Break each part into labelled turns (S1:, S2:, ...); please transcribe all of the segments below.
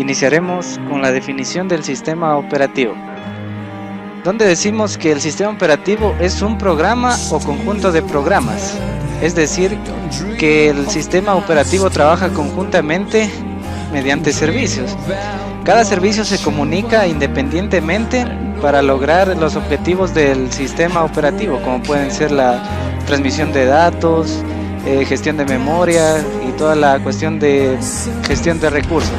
S1: Iniciaremos con la definición del sistema operativo, donde decimos que el sistema operativo es un programa o conjunto de programas, es decir, que el sistema operativo trabaja conjuntamente mediante servicios. Cada servicio se comunica independientemente para lograr los objetivos del sistema operativo, como pueden ser la transmisión de datos, gestión de memoria y toda la cuestión de gestión de recursos.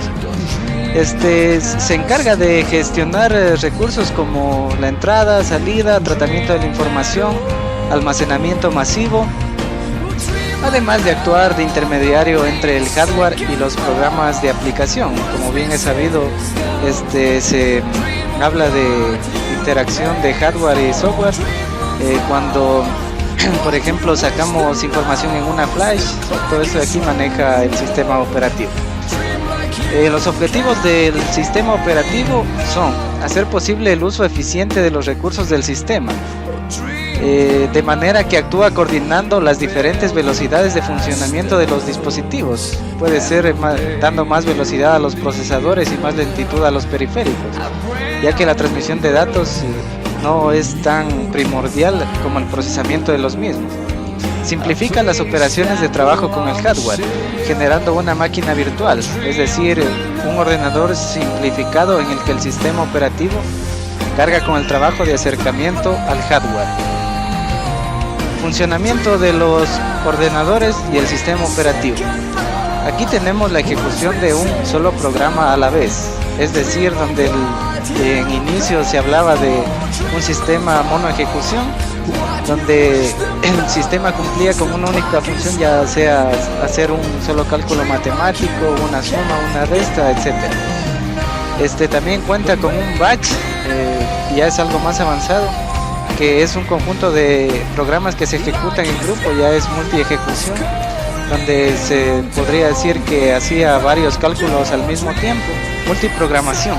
S1: Se encarga de gestionar recursos como la entrada, salida, tratamiento de la información, almacenamiento masivo, además de actuar de intermediario entre el hardware y los programas de aplicación. Como bien es sabido, se habla de interacción de hardware y software cuando por ejemplo sacamos información en una flash. Todo esto de aquí maneja el sistema operativo. Los objetivos del sistema operativo son hacer posible el uso eficiente de los recursos del sistema, de manera que actúa coordinando las diferentes velocidades de funcionamiento de los dispositivos. Puede ser dando más velocidad a los procesadores y más lentitud a los periféricos, ya que la transmisión de datos no es tan primordial como el procesamiento de los mismos. Simplifica las operaciones de trabajo con el hardware, generando una máquina virtual, es decir, un ordenador simplificado en el que el sistema operativo carga con el trabajo de acercamiento al hardware. Funcionamiento de los ordenadores y el sistema operativo. Aquí tenemos la ejecución de un solo programa a la vez, es decir, donde en inicio se hablaba de un sistema monoejecución, donde el sistema cumplía con una única función, ya sea hacer un solo cálculo matemático, una suma, una resta, etc. También cuenta con un batch, ya es algo más avanzado, que es un conjunto de programas que se ejecutan en grupo, ya es multi-ejecución, donde se podría decir que hacía varios cálculos al mismo tiempo, multiprogramación.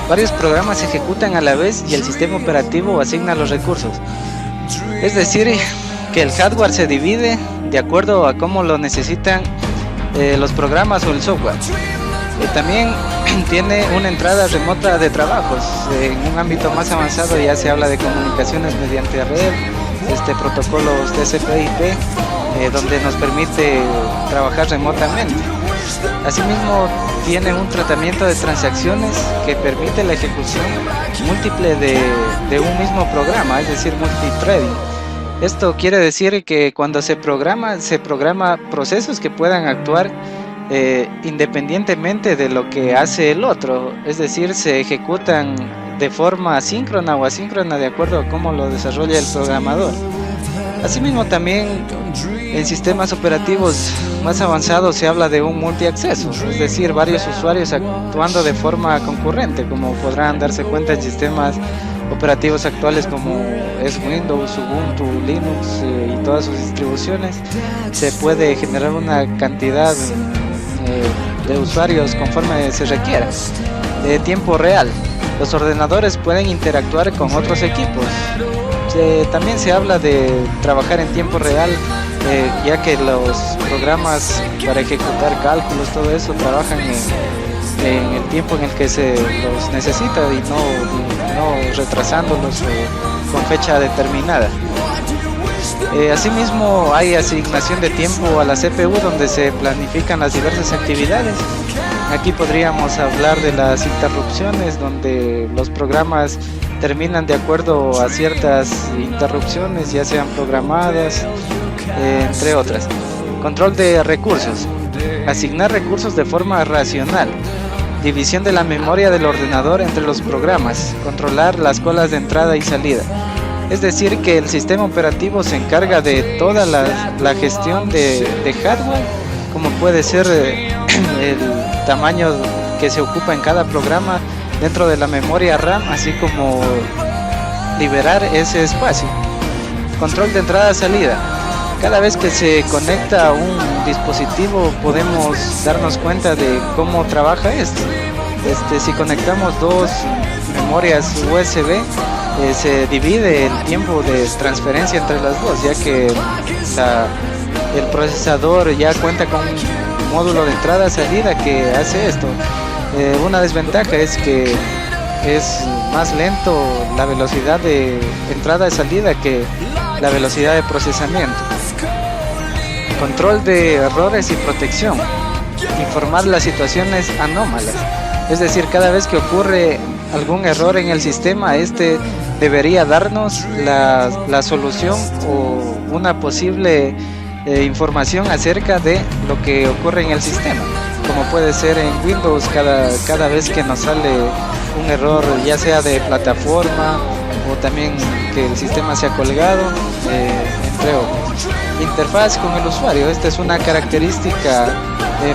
S1: Varios programas se ejecutan a la vez y el sistema operativo asigna los recursos. Es decir, que el hardware se divide de acuerdo a cómo lo necesitan los programas o el software. También tiene una entrada remota de trabajos. En un ámbito más avanzado ya se habla de comunicaciones mediante red, protocolos TCP/IP, donde nos permite trabajar remotamente. Asimismo, tiene un tratamiento de transacciones que permite la ejecución múltiple de un mismo programa, es decir, multithreading. Esto quiere decir que cuando se programa procesos que puedan actuar independientemente de lo que hace el otro, es decir, se ejecutan de forma asíncrona o asíncrona de acuerdo a cómo lo desarrolla el programador. Asimismo, también en sistemas operativos más avanzados se habla de un multiacceso, es decir, varios usuarios actuando de forma concurrente, como podrán darse cuenta en sistemas operativos actuales como es Windows, Ubuntu, Linux y todas sus distribuciones. Se puede generar una cantidad de usuarios conforme se requiera. De tiempo real, los ordenadores pueden interactuar con otros equipos. También se habla de trabajar en tiempo real, ya que los programas para ejecutar cálculos, todo eso, trabajan en el tiempo en el que se los necesita y no retrasándolos con fecha determinada. Asimismo, hay asignación de tiempo a la CPU, donde se planifican las diversas actividades. Aquí podríamos hablar de las interrupciones, donde los programas terminan de acuerdo a ciertas interrupciones, ya sean programadas, entre otras. Control de recursos. Asignar recursos de forma racional. División de la memoria del ordenador entre los programas. Controlar las colas de entrada y salida. Es decir, que el sistema operativo se encarga de toda la gestión de hardware, como puede ser el tamaño que se ocupa en cada programa dentro de la memoria RAM, así como liberar ese espacio. Control de entrada-salida. Cada vez que se conecta a un dispositivo podemos darnos cuenta de cómo trabaja esto. Si conectamos dos memorias USB, se divide el tiempo de transferencia entre las dos, ya que el procesador ya cuenta con un módulo de entrada-salida que hace esto. Una desventaja es que es más lento la velocidad de entrada y salida que la velocidad de procesamiento. Control de errores y protección. Informar las situaciones anómalas. Es decir, cada vez que ocurre algún error en el sistema, este debería darnos la solución o una posible información acerca de lo que ocurre en el sistema. Como puede ser en Windows, cada vez que nos sale un error, ya sea de plataforma o también que el sistema se ha colgado, entre otros. Interfaz con el usuario. Esta es una característica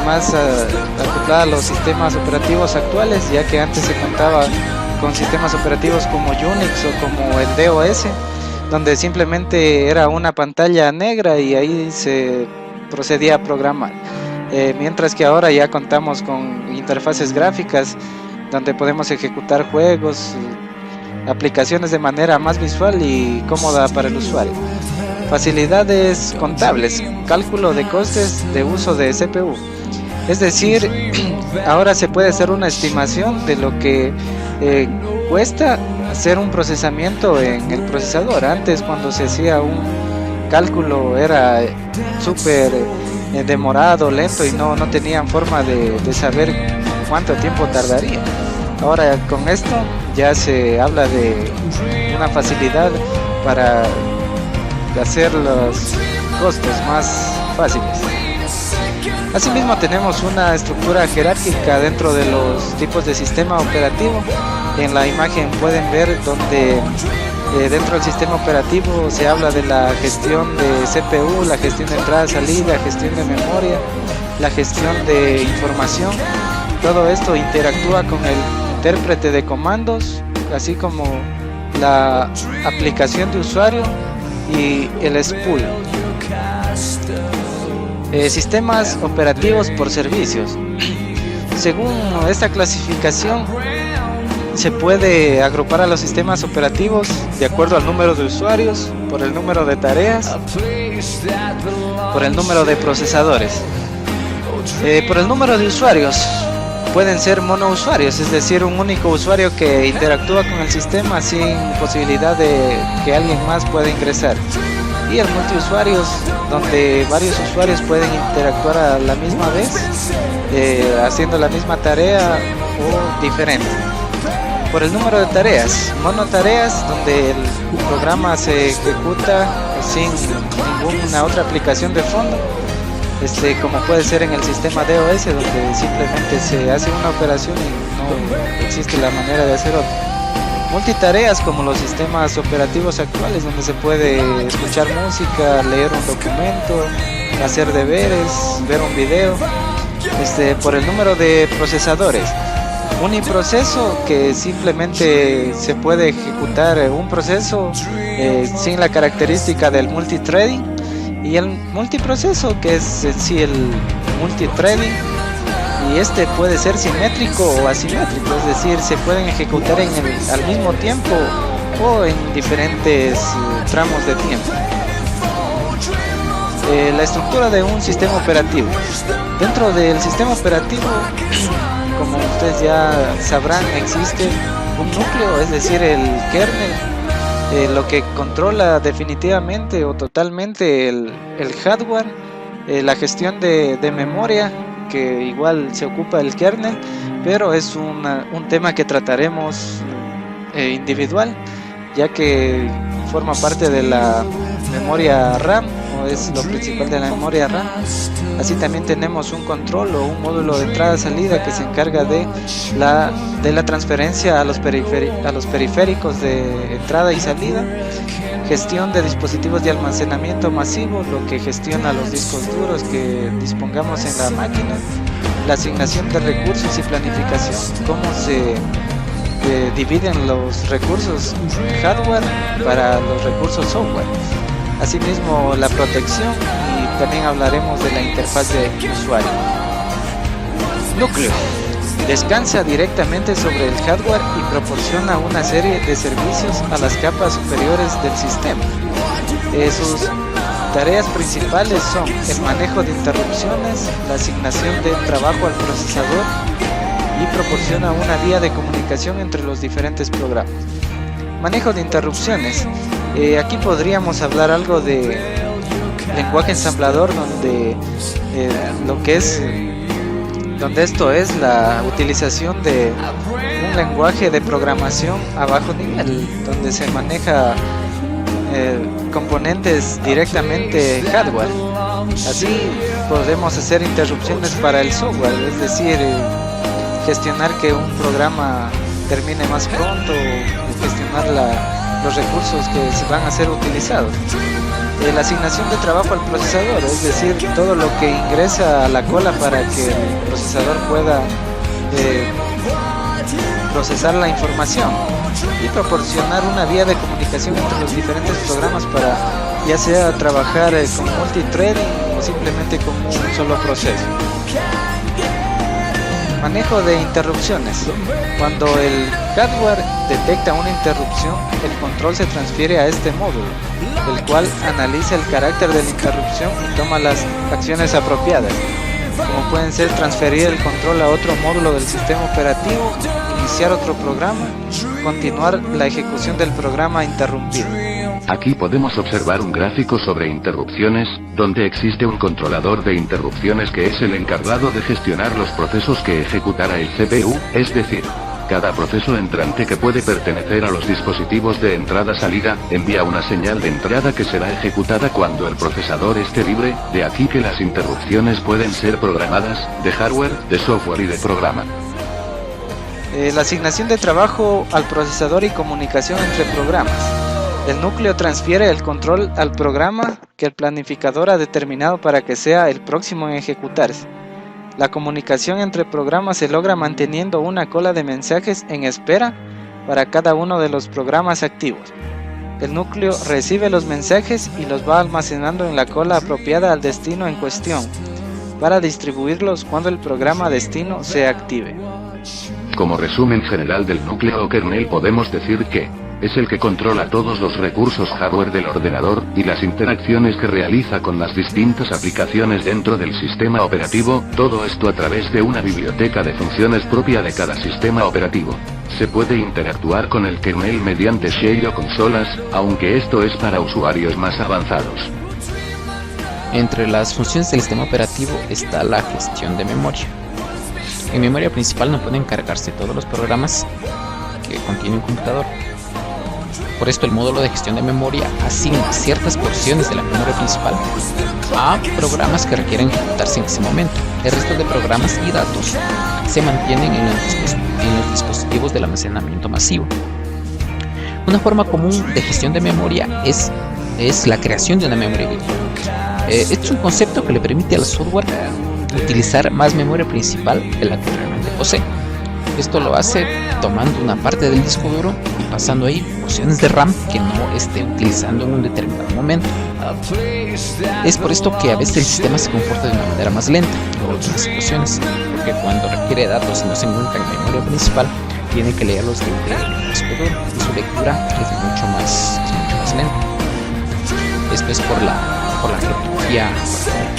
S1: más acoplada a los sistemas operativos actuales, ya que antes se contaba con sistemas operativos como Unix o como el DOS, donde simplemente era una pantalla negra y ahí se procedía a programar. Mientras que ahora ya contamos con interfaces gráficas donde podemos ejecutar juegos, aplicaciones de manera más visual y cómoda para el usuario. Facilidades contables, cálculo de costes de uso de CPU. Es decir, ahora se puede hacer una estimación de lo que cuesta hacer un procesamiento en el procesador. Antes, cuando se hacía un cálculo, era súper demorado, lento y no tenían forma de saber cuánto tiempo tardaría. Ahora con esto ya se habla de una facilidad para hacer los costos más fáciles. Asimismo, tenemos una estructura jerárquica dentro de los tipos de sistema operativo. En la imagen pueden ver donde dentro del sistema operativo se habla de la gestión de CPU, la gestión de entrada, salida, gestión de memoria, la gestión de información. Todo esto interactúa con el intérprete de comandos, así como la aplicación de usuario y el spool. Sistemas operativos por servicios. Según esta clasificación, se puede agrupar a los sistemas operativos de acuerdo al número de usuarios, por el número de tareas, por el número de procesadores. Por el número de usuarios, pueden ser monousuarios, es decir, un único usuario que interactúa con el sistema sin posibilidad de que alguien más pueda ingresar. Y el multiusuarios, donde varios usuarios pueden interactuar a la misma vez, haciendo la misma tarea o diferente. Por el número de tareas, monotareas, donde el programa se ejecuta sin ninguna otra aplicación de fondo, como puede ser en el sistema DOS, donde simplemente se hace una operación y no existe la manera de hacer otra. Multitareas, como los sistemas operativos actuales, donde se puede escuchar música, leer un documento, hacer deberes, ver un video. Por el número de procesadores, uniproceso, que simplemente se puede ejecutar un proceso sin la característica del multithreading, y el multiproceso, que es en sí el multithreading, y puede ser simétrico o asimétrico, es decir, se pueden ejecutar al mismo tiempo o en diferentes tramos de tiempo. La estructura de un sistema operativo. Dentro del sistema operativo, como ustedes ya sabrán, existe un núcleo, es decir, el kernel, lo que controla definitivamente o totalmente el hardware, la gestión de memoria, que igual se ocupa el kernel, pero es un tema que trataremos individual, ya que forma parte de la memoria RAM, o es lo principal de la memoria RAM. Así también tenemos un control o un módulo de entrada-salida que se encarga de la transferencia a los periféricos de entrada y salida, gestión de dispositivos de almacenamiento masivo, lo que gestiona los discos duros que dispongamos en la máquina, la asignación de recursos y planificación, cómo se dividen los recursos hardware para los recursos software. Asimismo, la protección, y también hablaremos de la interfaz de usuario. Núcleo. Descansa directamente sobre el hardware y proporciona una serie de servicios a las capas superiores del sistema. Sus tareas principales son el manejo de interrupciones, la asignación de trabajo al procesador, y proporciona una vía de comunicación entre los diferentes programas. Manejo de interrupciones. Aquí podríamos hablar algo de lenguaje ensamblador, donde donde esto es la utilización de un lenguaje de programación a bajo nivel, donde se maneja componentes directamente hardware. Así podemos hacer interrupciones para el software, es decir, gestionar que un programa termine más pronto, gestionar los recursos que se van a ser utilizados. La asignación de trabajo al procesador, es decir, todo lo que ingresa a la cola para que el procesador pueda procesar la información, y proporcionar una vía de comunicación entre los diferentes programas para ya sea trabajar con multithreading o simplemente con un solo proceso. Manejo de interrupciones. Cuando el hardware detecta una interrupción, el control se transfiere a este módulo, el cual analiza el carácter de la interrupción y toma las acciones apropiadas, como pueden ser transferir el control a otro módulo del sistema operativo, iniciar otro programa, continuar la ejecución del programa interrumpido.
S2: Aquí podemos observar un gráfico sobre interrupciones, donde existe un controlador de interrupciones que es el encargado de gestionar los procesos que ejecutará el CPU, es decir, cada proceso entrante que puede pertenecer a los dispositivos de entrada-salida, envía una señal de entrada que será ejecutada cuando el procesador esté libre, de aquí que las interrupciones pueden ser programadas, de hardware, de software y de programa.
S1: La asignación de trabajo al procesador y comunicación entre programas. El núcleo transfiere el control al programa que el planificador ha determinado para que sea el próximo en ejecutarse. La comunicación entre programas se logra manteniendo una cola de mensajes en espera para cada uno de los programas activos. El núcleo recibe los mensajes y los va almacenando en la cola apropiada al destino en cuestión, para distribuirlos cuando el programa destino se active.
S2: Como resumen general del núcleo o kernel podemos decir que es el que controla todos los recursos hardware del ordenador, y las interacciones que realiza con las distintas aplicaciones dentro del sistema operativo, todo esto a través de una biblioteca de funciones propia de cada sistema operativo. Se puede interactuar con el kernel mediante shell o consolas, aunque esto es para usuarios más avanzados.
S3: Entre las funciones del sistema operativo está la gestión de memoria. En memoria principal no pueden cargarse todos los programas que contiene un computador. Por esto el módulo de gestión de memoria asigna ciertas porciones de la memoria principal a programas que requieren ejecutarse en ese momento. El resto de programas y datos se mantienen en los dispositivos del almacenamiento masivo. Una forma común de gestión de memoria es la creación de una memoria virtual. Este es un concepto que le permite al software utilizar más memoria principal de la que realmente posee. Esto lo hace tomando una parte del disco duro y pasando ahí porciones de RAM que no esté utilizando en un determinado momento. Es por esto que a veces el sistema se comporta de una manera más lenta en algunas situaciones, porque cuando requiere datos y no se encuentran en memoria principal, tiene que leerlos del disco duro y su lectura es mucho más lenta. Esto es por la jerarquía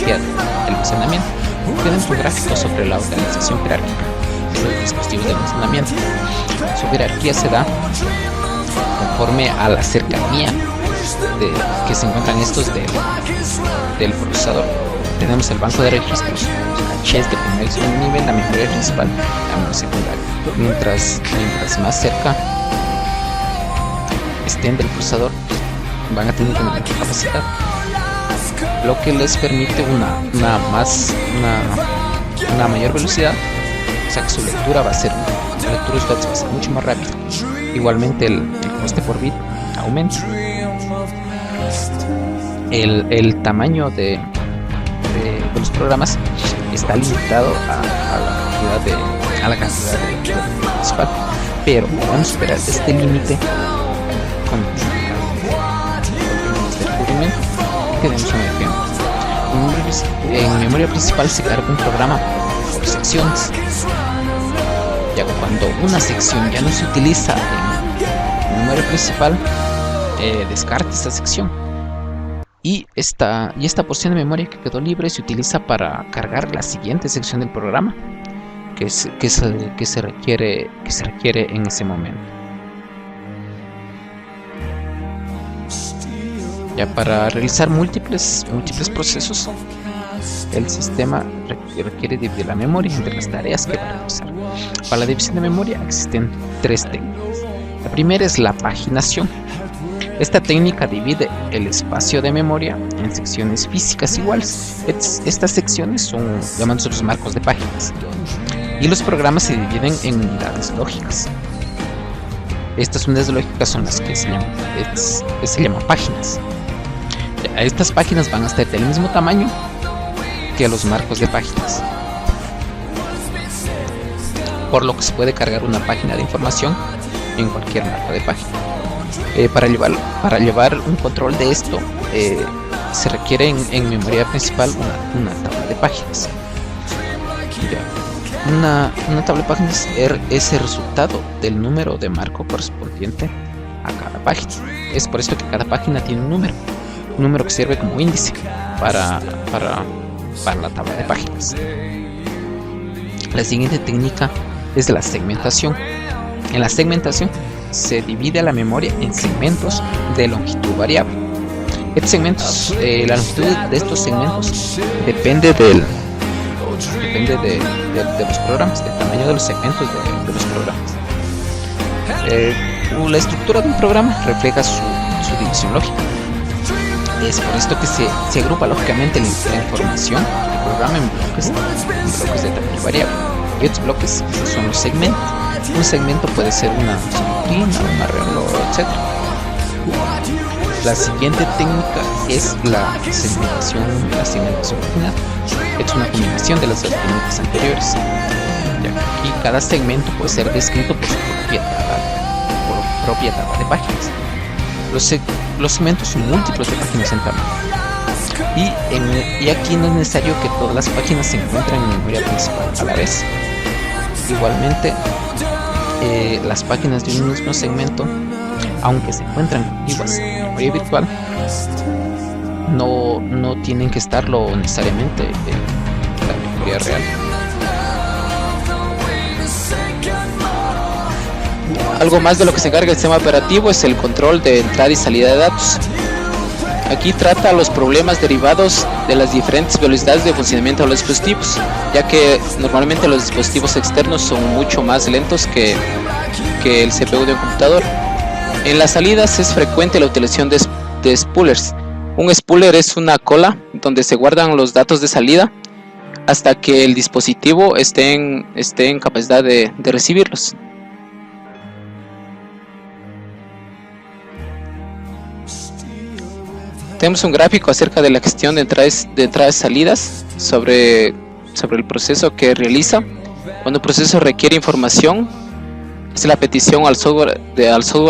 S3: del almacenamiento. Tenemos un gráfico sobre la organización jerárquica de los dispositivos de almacenamiento. Su jerarquía se da conforme a la cercanía que se encuentran estos del procesador. Tenemos el banco de registros, los cachés de primer y segundo nivel, la memoria principal, la memoria secundaria. Mientras más cerca estén del procesador, van a tener una mayor capacidad, lo que les permite una mayor velocidad, o sea que su lectura va a ser mucho más rápida. Igualmente el coste por bit aumenta. El tamaño de los programas está limitado a la cantidad de principal, pero podemos superar este límite con el descubrimiento. Tenemos un ejemplo. En memoria principal se carga un programa por secciones. Ya cuando una sección ya no se utiliza en memoria principal, descarta esta sección. Y esta porción de memoria que quedó libre se utiliza para cargar la siguiente sección del programa. que se requiere en ese momento. Ya para realizar múltiples procesos, el sistema requiere dividir la memoria entre las tareas que va a realizar. Para la división de memoria existen 3 técnicas. La primera es la paginación. Esta técnica divide el espacio de memoria en secciones físicas iguales. Estas secciones son llamados los marcos de páginas. Y los programas se dividen en unidades lógicas. Estas unidades lógicas son las que se llaman páginas. Ya, estas páginas van a estar del mismo tamaño que los marcos de páginas, por lo que se puede cargar una página de información en cualquier marco de página. Para llevar un control de esto, se requiere en memoria principal una tabla de páginas. Una tabla de páginas es el resultado del número de marco correspondiente a cada página. Es por esto que cada página tiene un número que sirve como índice para la tabla de páginas. La siguiente técnica es la segmentación. En la segmentación se divide la memoria en segmentos de longitud variable. La longitud de estos segmentos depende de los programas, del tamaño de los segmentos de los programas. La estructura de un programa refleja su división lógica. Es por esto que se agrupa lógicamente la información del programa en bloques de tamaño variable. Y estos bloques son los segmentos. Un segmento puede ser una subrutina, un arreglo, etc. La siguiente técnica es la segmentación final. Es una combinación de las dos técnicas anteriores. Ya que aquí cada segmento puede ser descrito por su propia tabla de páginas. Los segmentos son múltiplos de páginas en tamaño. Y aquí no es necesario que todas las páginas se encuentren en memoria principal a la vez. Igualmente, las páginas de un mismo segmento, aunque se encuentran contiguas en memoria virtual, no tienen que estarlo necesariamente en la memoria real.
S1: Algo más de lo que se encarga el sistema operativo es el control de entrada y salida de datos. Aquí trata los problemas derivados de las diferentes velocidades de funcionamiento de los dispositivos, ya que normalmente los dispositivos externos son mucho más lentos que el CPU de un computador. En las salidas es frecuente la utilización de spoolers. Un spooler es una cola donde se guardan los datos de salida hasta que el dispositivo esté en capacidad de recibirlos. Tenemos un gráfico acerca de la gestión de entradas y salidas sobre el proceso que realiza. Cuando un proceso requiere información, es la petición al software de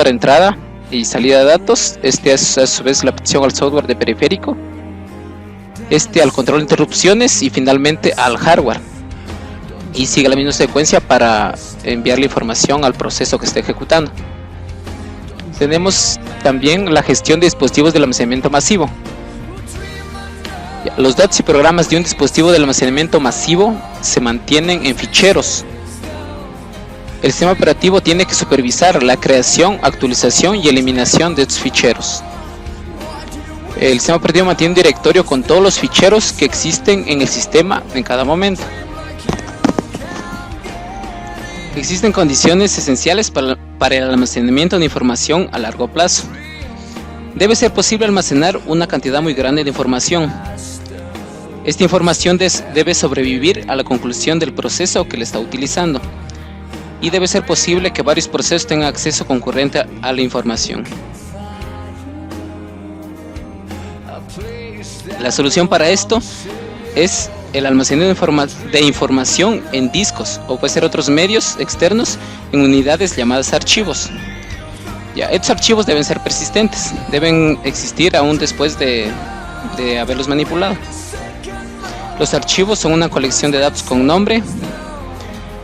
S1: entrada y salida de datos. Es a su vez la petición al software de periférico. Al control de interrupciones y finalmente al hardware. Y sigue la misma secuencia para enviar la información al proceso que está ejecutando. Tenemos también la gestión de dispositivos de almacenamiento masivo. Los datos y programas de un dispositivo de almacenamiento masivo se mantienen en ficheros. El sistema operativo tiene que supervisar la creación, actualización y eliminación de estos ficheros. El sistema operativo mantiene un directorio con todos los ficheros que existen en el sistema en cada momento. Existen condiciones esenciales para el almacenamiento de información a largo plazo. Debe ser posible almacenar una cantidad muy grande de información. Esta información debe sobrevivir a la conclusión del proceso que le está utilizando. Y debe ser posible que varios procesos tengan acceso concurrente a la información. La solución para esto es el almacenamiento de información en discos o puede ser otros medios externos en unidades llamadas archivos. Estos archivos deben ser persistentes, deben existir aún después de haberlos manipulado. Los archivos son una colección de datos con nombre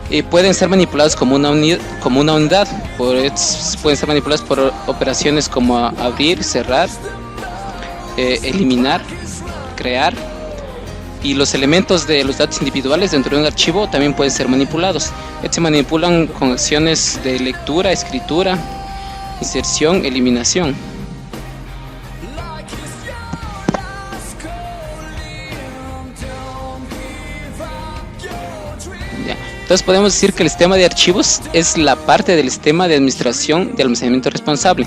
S1: y pueden ser manipulados como una unidad. Pueden ser manipulados por operaciones como abrir, cerrar, eliminar, crear,
S3: Y los elementos de los datos individuales dentro de un archivo también pueden ser manipulados. Estos se manipulan con acciones de lectura, escritura, inserción, eliminación. Entonces podemos decir que el sistema de archivos es la parte del sistema de administración de almacenamiento responsable,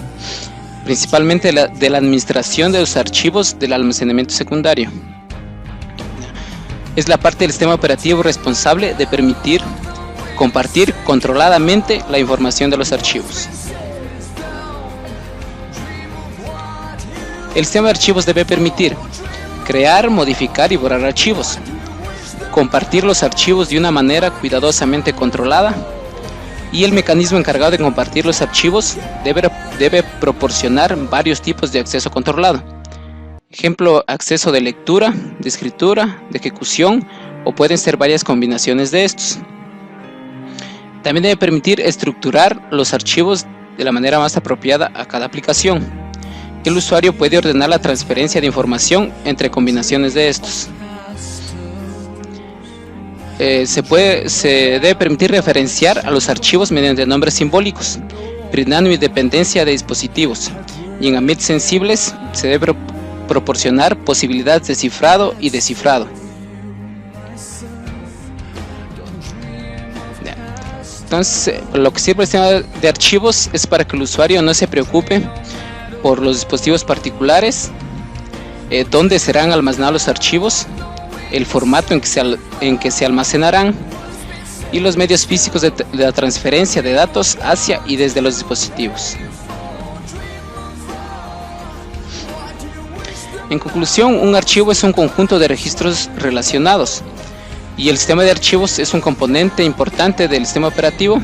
S3: principalmente de la administración de los archivos del almacenamiento secundario. Es la parte del sistema operativo responsable de permitir compartir controladamente la información de los archivos. El sistema de archivos debe permitir crear, modificar y borrar archivos, compartir los archivos de una manera cuidadosamente controlada, y el mecanismo encargado de compartir los archivos debe proporcionar varios tipos de acceso controlado. Ejemplo, acceso de lectura, de escritura, de ejecución, o pueden ser varias combinaciones de estos. También debe permitir estructurar los archivos de la manera más apropiada a cada aplicación. El usuario puede ordenar la transferencia de información entre combinaciones de estos. Se debe permitir referenciar a los archivos mediante nombres simbólicos, brindando independencia de dispositivos, y en ambientes sensibles se debe proporcionar posibilidades de cifrado y descifrado. Entonces, lo que sirve el sistema de archivos es para que el usuario no se preocupe por los dispositivos particulares, dónde serán almacenados los archivos, el formato en que se almacenarán y los medios físicos de la transferencia de datos hacia y desde los dispositivos. En conclusión, un archivo es un conjunto de registros relacionados, y el sistema de archivos es un componente importante del sistema operativo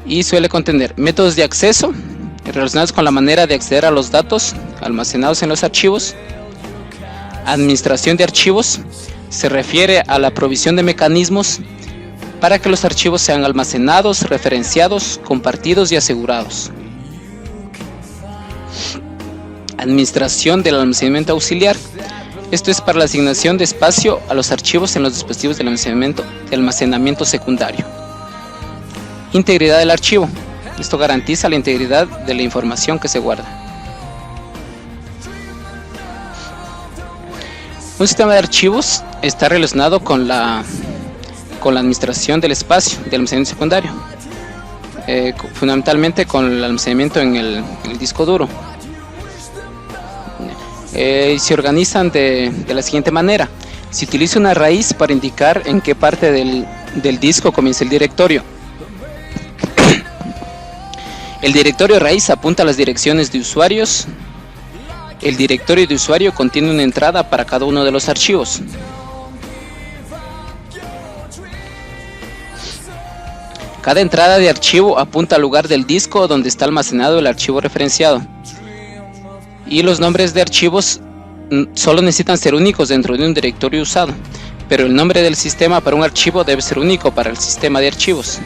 S3: y suele contener métodos de acceso relacionados con la manera de acceder a los datos almacenados en los archivos. Administración de archivos se refiere a la provisión de mecanismos para que los archivos sean almacenados, referenciados, compartidos y asegurados. Administración del almacenamiento auxiliar. Esto es para la asignación de espacio a los archivos en los dispositivos de almacenamiento secundario. Integridad del archivo. Esto garantiza la integridad de la información que se guarda. Un sistema de archivos está relacionado con la administración del espacio del almacenamiento secundario, fundamentalmente con el almacenamiento en el disco duro. Se organizan de la siguiente manera. Se utiliza una raíz para indicar en qué parte del disco comienza el directorio. El directorio raíz apunta a las direcciones de usuarios. El directorio de usuario contiene una entrada para cada uno de los archivos. Cada entrada de archivo apunta al lugar del disco donde está almacenado el archivo referenciado. Y los nombres de archivos solo necesitan ser únicos dentro de un directorio usado, pero el nombre del sistema para un archivo debe ser único para el sistema de archivos.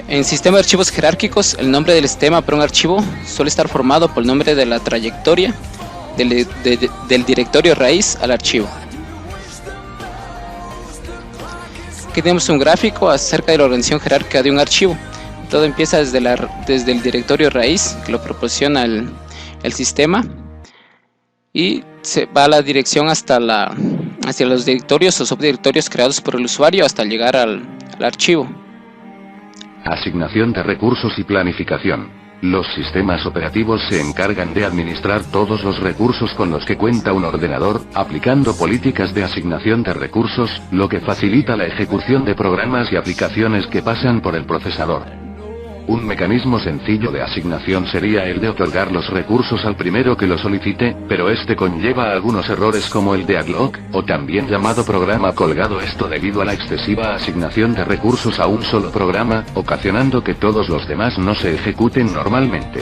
S3: En sistema de archivos jerárquicos, el nombre del sistema para un archivo suele estar formado por el nombre de la trayectoria del directorio raíz al archivo. Aquí tenemos un gráfico acerca de la organización jerárquica de un archivo. Todo empieza desde el directorio raíz, que lo proporciona el sistema, y se va a la dirección hacia los directorios o subdirectorios creados por el usuario hasta llegar al archivo.
S2: Asignación de recursos y planificación. Los sistemas operativos se encargan de administrar todos los recursos con los que cuenta un ordenador, aplicando políticas de asignación de recursos, lo que facilita la ejecución de programas y aplicaciones que pasan por el procesador. Un mecanismo sencillo de asignación sería el de otorgar los recursos al primero que lo solicite, pero este conlleva algunos errores como el de add-lock, o también llamado programa colgado, esto debido a la excesiva asignación de recursos a un solo programa, ocasionando que todos los demás no se ejecuten normalmente.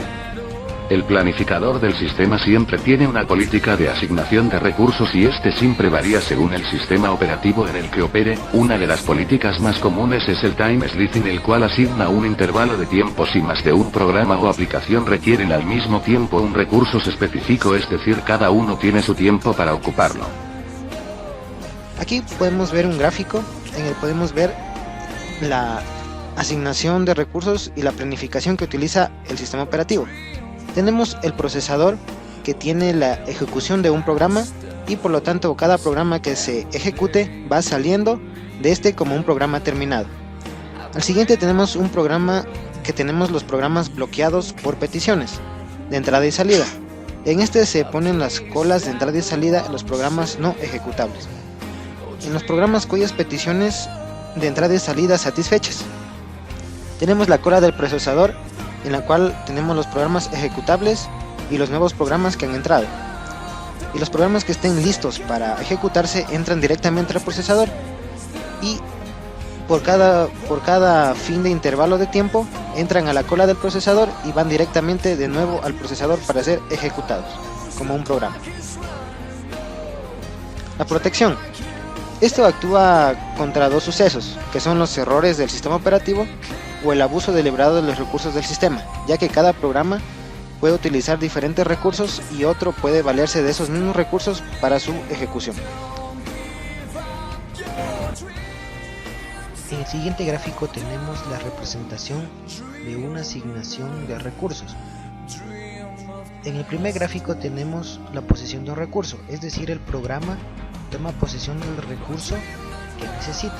S2: El planificador del sistema siempre tiene una política de asignación de recursos y este siempre varía según el sistema operativo en el que opere. Una de las políticas más comunes es el time slitting, el cual asigna un intervalo de tiempo si más de un programa o aplicación requieren al mismo tiempo un recurso específico, es decir, cada uno tiene su tiempo para ocuparlo.
S4: Aquí podemos ver un gráfico en el que podemos ver la asignación de recursos y la planificación que utiliza el sistema operativo. Tenemos el procesador que tiene la ejecución de un programa y por lo tanto cada programa que se ejecute va saliendo de este como un programa terminado. Al siguiente tenemos un programa que tenemos los programas bloqueados por peticiones de entrada y salida. En este se ponen las colas de entrada y salida los programas no ejecutables. En los programas cuyas peticiones de entrada y salida satisfechas, tenemos la cola del procesador en la cual tenemos los programas ejecutables y los nuevos programas que han entrado. Y los programas que estén listos para ejecutarse entran directamente al procesador y por cada fin de intervalo de tiempo entran a la cola del procesador y van directamente de nuevo al procesador para ser ejecutados como un programa. La protección. Esto actúa contra dos sucesos, que son los errores del sistema operativo o el abuso deliberado de los recursos del sistema, ya que cada programa puede utilizar diferentes recursos y otro puede valerse de esos mismos recursos para su ejecución. En el siguiente gráfico tenemos la representación de una asignación de recursos. En el primer gráfico tenemos la posesión de un recurso, es decir, el programa toma posesión del recurso que necesita.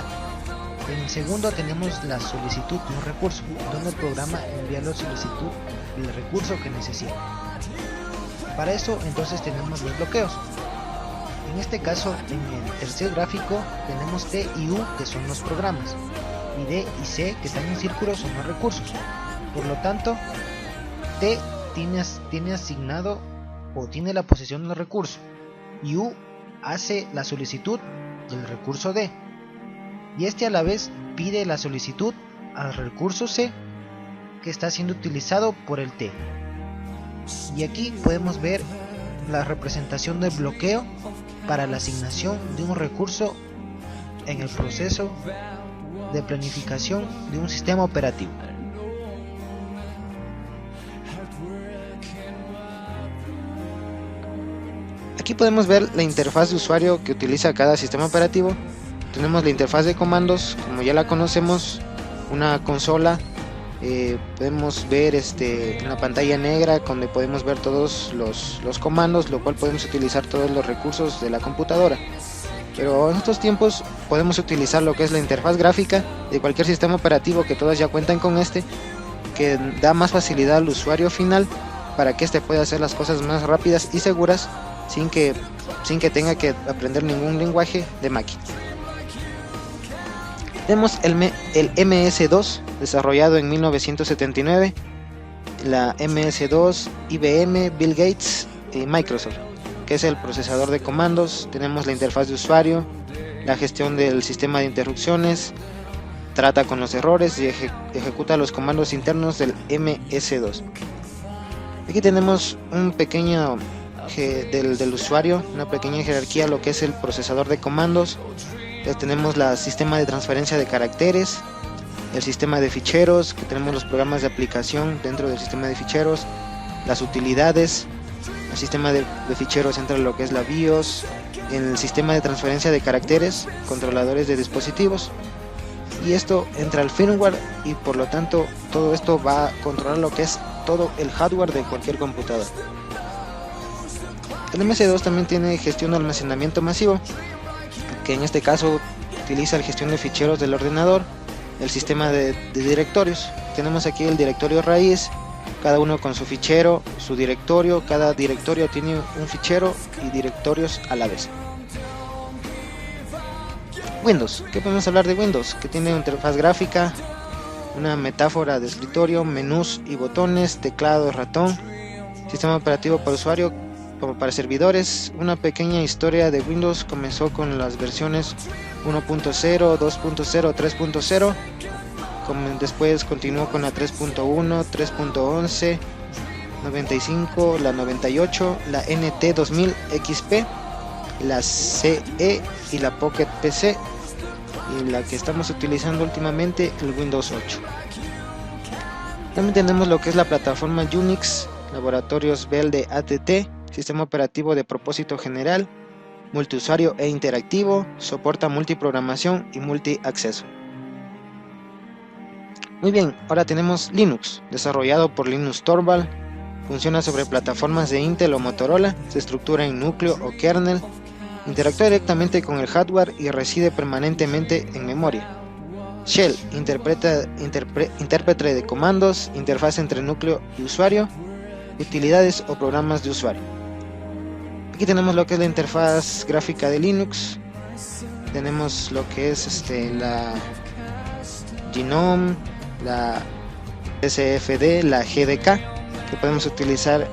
S4: En el segundo tenemos la solicitud de un recurso, donde el programa envía la solicitud del recurso que necesita. Para eso entonces tenemos los bloqueos. En este caso, en el tercer gráfico tenemos T y U, que son los programas, y D y C, que están en círculos, son los recursos. Por lo tanto, T tiene asignado o tiene la posesión del recurso, y U hace la solicitud del recurso D, y este a la vez pide la solicitud al recurso C, que está siendo utilizado por el T. Y aquí podemos ver la representación del bloqueo para la asignación de un recurso en el proceso de planificación de un sistema operativo. Aquí podemos ver la interfaz de usuario que utiliza cada sistema operativo. Tenemos la interfaz de comandos, como ya la conocemos, una consola. Podemos ver una pantalla negra donde podemos ver todos los comandos, lo cual podemos utilizar todos los recursos de la computadora. Pero en estos tiempos podemos utilizar lo que es la interfaz gráfica de cualquier sistema operativo, que todas ya cuentan con que da más facilidad al usuario final para que pueda hacer las cosas más rápidas y seguras sin que tenga que aprender ningún lenguaje de máquina. Tenemos el MS2, desarrollado en 1979, la MS2, IBM, Bill Gates y Microsoft, que es el procesador de comandos. Tenemos la interfaz de usuario, la gestión del sistema de interrupciones, trata con los errores y ejecuta los comandos internos del MS2. Aquí tenemos un pequeño del usuario, una pequeña jerarquía, lo que es el procesador de comandos. Ya tenemos el sistema de transferencia de caracteres, el sistema de ficheros, que tenemos los programas de aplicación dentro del sistema de ficheros, las utilidades. El sistema de ficheros entra lo que es la BIOS, en el sistema de transferencia de caracteres, controladores de dispositivos, y esto entra al firmware, y por lo tanto todo esto va a controlar lo que es todo el hardware de cualquier computadora. El MS2 también tiene gestión de almacenamiento masivo, que en este caso utiliza la gestión de ficheros del ordenador, el sistema de directorios. Tenemos aquí el directorio raíz, cada uno con su fichero, su directorio. Cada directorio tiene un fichero y directorios a la vez. Windows, ¿qué podemos hablar de Windows? Que tiene una interfaz gráfica, una metáfora de escritorio, menús y botones, teclado, ratón, sistema operativo para usuario como para servidores. Una pequeña historia de Windows: comenzó con las versiones 1.0, 2.0, 3.0, después continuó con la 3.1, 3.11, 95, la 98, la NT 2000 XP, la CE y la Pocket PC, y la que estamos utilizando últimamente, el Windows 8. También tenemos lo que es la plataforma Unix, laboratorios Bell de AT&T, sistema operativo de propósito general, multiusuario e interactivo, soporta multiprogramación y multiacceso. Muy bien, ahora tenemos Linux, desarrollado por Linus Torvald, funciona sobre plataformas de Intel o Motorola, se estructura en núcleo o kernel, interactúa directamente con el hardware y reside permanentemente en memoria. Shell, intérprete de comandos, interfaz entre núcleo y usuario, utilidades o programas de usuario. Aquí tenemos lo que es la interfaz gráfica de Linux, tenemos lo que es la GNOME, la SFD, la GDK, que podemos utilizar